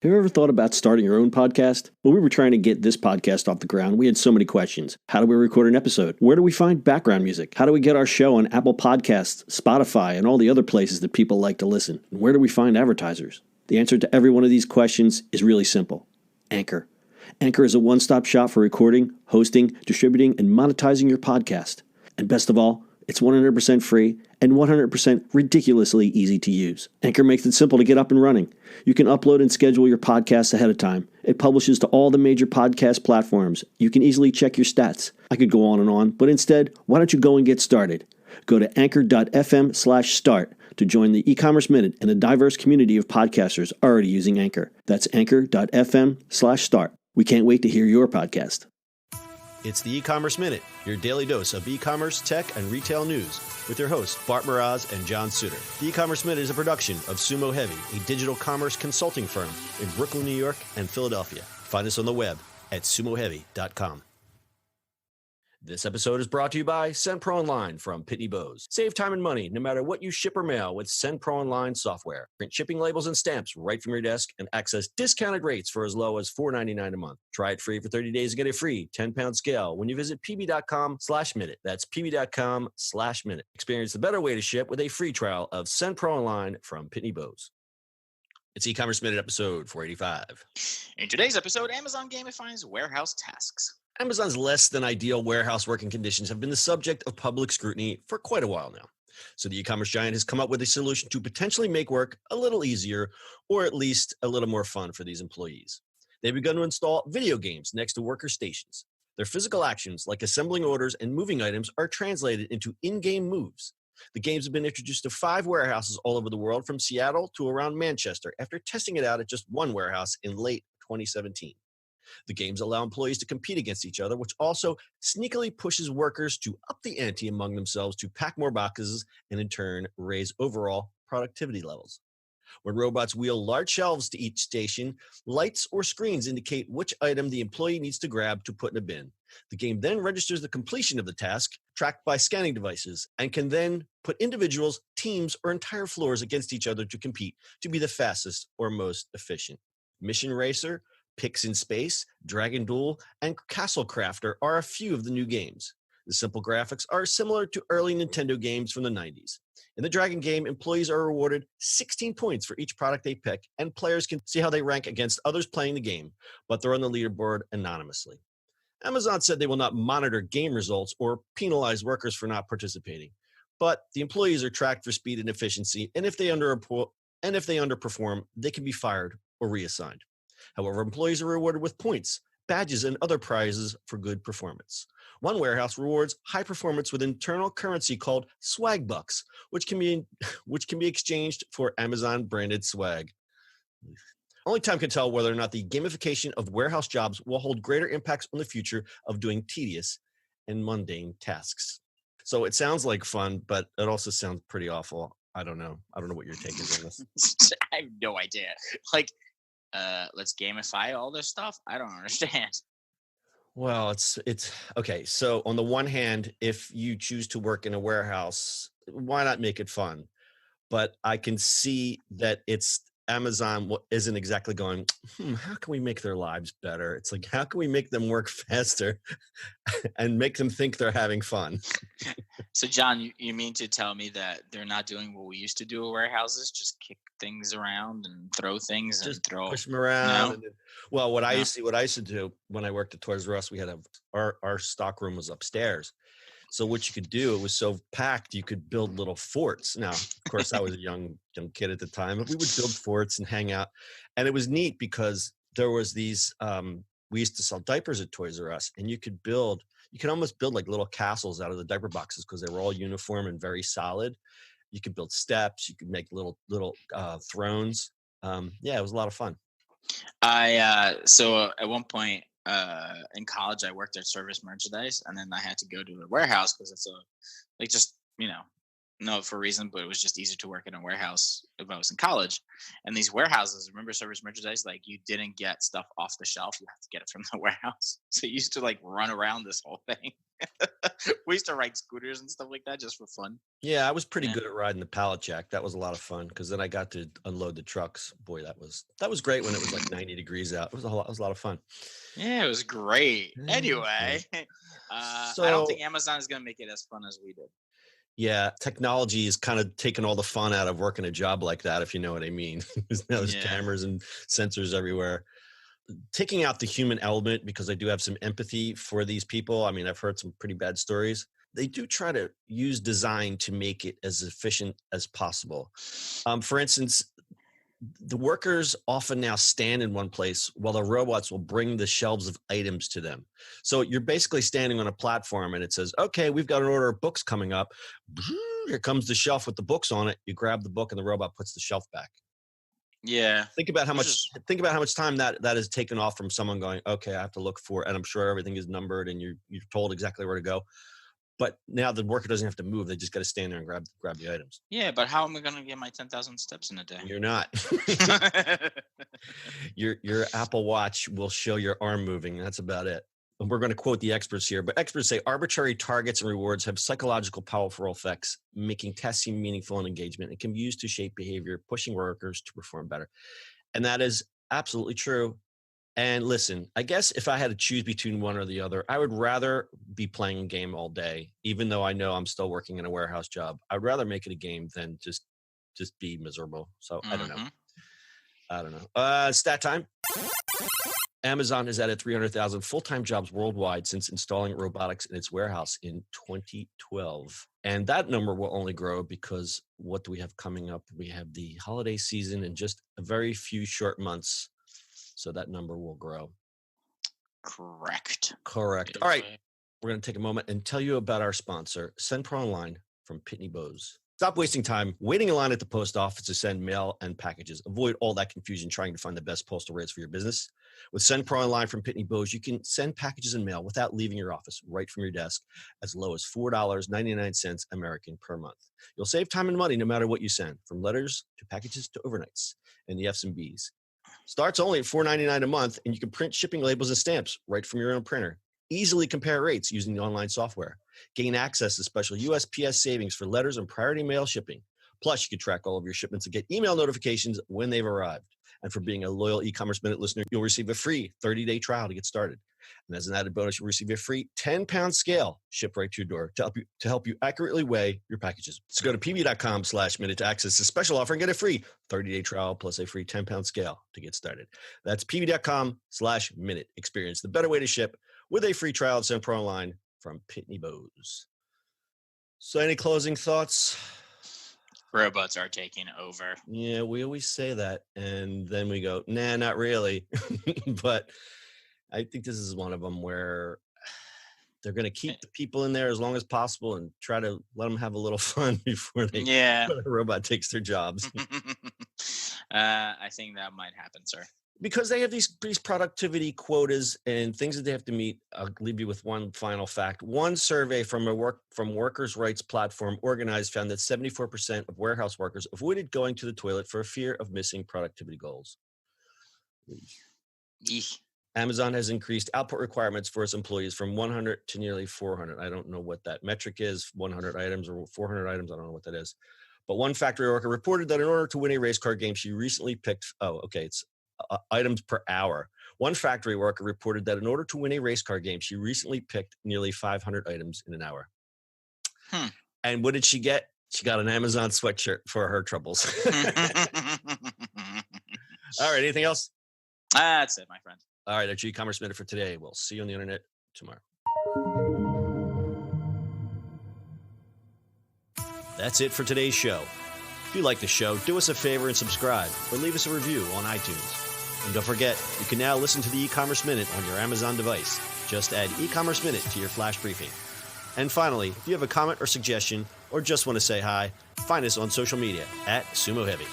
Have you ever thought about starting your own podcast? When we were trying to get this podcast off the ground, we had so many questions. How do we record an episode? Where do we find background music? How do we get our show on Apple Podcasts, Spotify, and all the other places that people like to listen? And where do we find advertisers? The answer to every one of these questions is really simple. Anchor. Anchor is a one-stop shop for recording, hosting, distributing, and monetizing your podcast. And best of all, it's 100% free and 100% ridiculously easy to use. Anchor makes it simple to get up and running. You can upload and schedule your podcast ahead of time. It publishes to all the major podcast platforms. You can easily check your stats. I could go on, but instead, why don't you go and get started? Go to anchor.fm/start to join the e-commerce minute and a diverse community of podcasters already using Anchor. That's anchor.fm/start. We can't wait to hear your podcast. It's the e-commerce minute, your daily dose of e-commerce, tech, and retail news with your hosts, Bart Mraz and John Suter. The e-commerce minute is a production of Sumo Heavy, a digital commerce consulting firm in Brooklyn, New York, and Philadelphia. Find us on the web at sumoheavy.com. This episode is brought to you by SendPro Online from Pitney Bowes. Save time and money no matter what you ship or mail with SendPro Online software. Print shipping labels and stamps right from your desk and access discounted rates for as low as $4.99 a month. Try it free for 30 days and get a free 10-pound scale when you visit pb.com/minute. That's pb.com/minute. Experience the better way to ship with a free trial of SendPro Online from Pitney Bowes. It's e-commerce minute episode 485. In today's episode, Amazon gamifies warehouse tasks. Amazon's less than ideal warehouse working conditions have been the subject of public scrutiny for quite a while now. So the e-commerce giant has come up with a solution to potentially make work a little easier, or at least a little more fun for these employees. They've begun to install video games next to worker stations. Their physical actions, like assembling orders and moving items, are translated into in-game moves. The games have been introduced to 5 warehouses all over the world, from Seattle to around Manchester, after testing it out at just one warehouse in late 2017. The games allow employees to compete against each other, which also sneakily pushes workers to up the ante among themselves to pack more boxes and in turn raise overall productivity levels. When robots wheel large shelves to each station, lights or screens indicate which item the employee needs to grab to put in a bin. The game then registers the completion of the task, tracked by scanning devices, and can then put individuals, teams, or entire floors against each other to compete to be the fastest or most efficient. Mission Racer, Picks in Space, Dragon Duel, and Castle Crafter are a few of the new games. The simple graphics are similar to early Nintendo games from the 90s. In the Dragon game, employees are rewarded 16 points for each product they pick, and players can see how they rank against others playing the game, but they're on the leaderboard anonymously. Amazon said they will not monitor game results or penalize workers for not participating, but the employees are tracked for speed and efficiency, and if they underperform, they can be fired or reassigned. However, employees are rewarded with points, badges, and other prizes for good performance. One warehouse rewards high performance with internal currency called swag bucks, which can be exchanged for Amazon-branded swag. Only time can tell whether or not the gamification of warehouse jobs will hold greater impacts on the future of doing tedious and mundane tasks. So it sounds like fun, but it also sounds pretty awful. I don't know what your take is on this. I have no idea. Let's gamify all this stuff. I don't understand. Well, it's okay. So on the one hand, if you choose to work in a warehouse, why not make it fun? But I can see that Amazon isn't exactly going, how can we make their lives better? It's like, how can we make them work faster and make them think they're having fun? So, John, you mean to tell me that they're not doing what we used to do at warehouses? Just kick things around and throw things Just and push them around. No? And well, what I used to do when I worked at Toys R Us, we had our stock room was upstairs. So what you could do, it was so packed, you could build little forts. Now, of course, I was a young kid at the time, but we would build forts and hang out. And it was neat because there was these, we used to sell diapers at Toys R Us, and you could almost build like little castles out of the diaper boxes because they were all uniform and very solid. You could build steps, you could make little thrones. Yeah, it was a lot of fun. So at one point, in college, I worked at service merchandise, and then I had to go to a warehouse because it's no for a reason, but it was just easier to work in a warehouse if I was in college. And these warehouses, remember service merchandise, like you didn't get stuff off the shelf, you have to get it from the warehouse. So you used to like run around this whole thing. We used to ride scooters and stuff like that just for fun. Yeah, I was pretty Yeah. good at riding the pallet jack. That was a lot of fun because then I got to unload the trucks. Boy, that was great when it was like 90 degrees out. It was a lot of fun. Yeah, it was great. Yeah, Anyway, I don't So think Amazon is gonna make it as fun as we did. yeah, technology is kind of taking all the fun out of working a job like that, if you know what I mean. Now there's Yeah. cameras and sensors everywhere. Taking out the human element, because I do have some empathy for these people. I mean, I've heard some pretty bad stories. They do try to use design to make it as efficient as possible. For instance, the workers often now stand in one place while the robots will bring the shelves of items to them. So you're basically standing on a platform and it says, okay, we've got an order of books coming up. Here comes the shelf with the books on it. You grab the book and the robot puts the shelf back. Yeah. Think about how Which much time that is taken off from someone going, okay, I have to look for, and I'm sure everything is numbered and you're told exactly where to go. But now the worker doesn't have to move. They just got to stand there and grab the items. Yeah, but how am I gonna get my 10,000 steps in a day? You're not. Your Apple Watch will show your arm moving. That's about it. And we're going to quote the experts here, but experts say arbitrary targets and rewards have psychological powerful effects, making testing meaningful and engagement. It can be used to shape behavior, pushing workers to perform better. And that is absolutely true. And listen, I guess if I had to choose between one or the other, I would rather be playing a game all day, even though I know I'm still working in a warehouse job. I'd rather make it a game than just be miserable. So I don't know. Stat time. Amazon has added 300,000 full-time jobs worldwide since installing robotics in its warehouse in 2012. And that number will only grow because what do we have coming up? We have the holiday season in just a very few short months. So that number will grow. Correct. All right. We're going to take a moment and tell you about our sponsor, SendPro Online from Pitney Bowes. Stop wasting time waiting in line at the post office to send mail and packages. Avoid all that confusion trying to find the best postal rates for your business. With SendPro Online from Pitney Bowes, you can send packages and mail without leaving your office, right from your desk, as low as $4.99 American per month. You'll save time and money no matter what you send, from letters to packages to overnights and the F's and B's. Starts only at $4.99 a month, and you can print shipping labels and stamps right from your own printer. Easily compare rates using the online software. Gain access to special USPS savings for letters and priority mail shipping. Plus, you can track all of your shipments and get email notifications when they've arrived. And for being a loyal e-commerce minute listener, you'll receive a free 30-day trial to get started. And as an added bonus, you'll receive a free 10-pound scale shipped right to your door to help you accurately weigh your packages. So go to pb.com/minute to access this special offer and get a free 30-day trial plus a free 10-pound scale to get started. That's pb.com/minute. Experience the better way to ship with a free trial of SendPro Online from Pitney Bowes. So any closing thoughts? Robots are taking over. Yeah, we always say that. And then we go, nah, not really. But I think this is one of them where they're going to keep the people in there as long as possible and try to let them have a little fun before the robot takes their jobs. I think that might happen, sir. Because they have these productivity quotas and things that they have to meet. I'll leave you with one final fact. One survey from workers' rights platform Organized found that 74% of warehouse workers avoided going to the toilet for fear of missing productivity goals. Amazon has increased output requirements for its employees from 100 to nearly 400. I don't know what that metric is, 100 items or 400 items. I don't know what that is. But one factory worker reported that in order to win a race car game, she recently picked, it's items per hour. One factory worker reported that in order to win a race car game, she recently picked nearly 500 items in an hour. And what did she get? She got an Amazon sweatshirt for her troubles. All right. Anything else? That's it, my friend. All right. That's your e-commerce minute for today. We'll see you on the internet tomorrow. That's it for today's show. If you like the show, do us a favor and subscribe or leave us a review on iTunes. And don't forget, you can now listen to the e-commerce minute on your Amazon device. Just add e-commerce minute to your flash briefing. And finally, if you have a comment or suggestion or just want to say hi, find us on social media @Sumo Heavy.